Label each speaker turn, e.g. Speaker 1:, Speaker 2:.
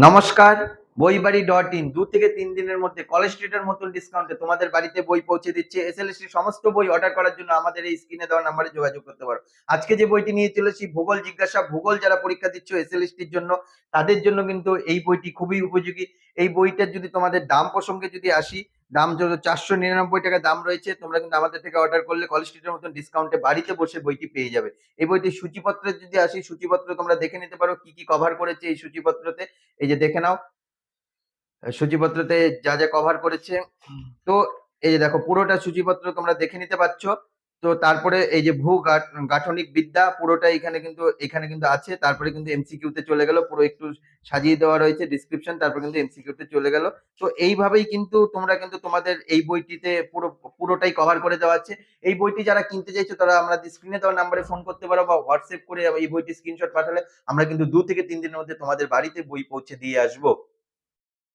Speaker 1: নমস্কার। বইবাড়ি.in 2 থেকে 3 দিনের মধ্যে কলেজ স্ট্রিটের মতন ডিসকাউন্টে তোমাদের বাড়িতে বই পৌঁছে দিচ্ছে। এসএলএসটি সমস্ত বই অর্ডার করার জন্য আমাদের এই স্ক্রিনে দেওয়া নাম্বারে যোগাযোগ করতে পারো। আজকে যে বইটি নিয়ে চলেছি ভূগোল জিজ্ঞাসা, ভূগোল যারা পরীক্ষা দিচ্ছ এসএলএসটির জন্য তাদের জন্য কিন্তু এই বইটি খুবই উপযোগী। এই বইটার যদি তোমাদের দাম প্রসঙ্গে যদি আসি, দাম যত ৳499 দাম রয়েছে। তোমরা কিন্তু আমাদের থেকে অর্ডার করলে কলেজ স্ট্রিটের মতন ডিসকাউন্টে বাড়িতে বসে বইটি পেয়ে যাবে। এই বইটির সূচিপত্রের যদি আসি, সূচিপত্র তোমরা দেখে নিতে পারো কি কভার করেছে এই সূচিপত্রতে। এই যে দেখে নাও। সূচিপত্রতে যা কভার করেছে। তো এই যে দেখো পুরোটা সূচিপত্র তোমরা দেখে নিতে পারছো। তো তারপরে এই যে গাঠনিক বিদ্যা পুরোটা এখানে কিন্তু আছে। তারপরে কিন্তু এমসিকিউ তে চলে গেল। পুরো একটু সাজিয়ে দেওয়া রয়েছে ডেসক্রিপশন, তারপর কিন্তু এমসিকিউ তে চলে গেল। তো এইভাবেই কিন্তু তোমরা কিন্তু তোমাদের এই বইটিতে পুরোটাই কভার করে দেওয়া আছে। এই বইটি যারা কিনতে চাইছো তারা আমাদের স্ক্রিনে দেওয়া নাম্বারে ফোন করতে পারো বা হোয়াটসঅ্যাপ করে এই বইটির স্ক্রিনশট পাঠালে আমরা কিন্তু 2 থেকে 3 দিনের মধ্যে তোমাদের বাড়িতে বই পৌঁছে দিয়ে আসবো।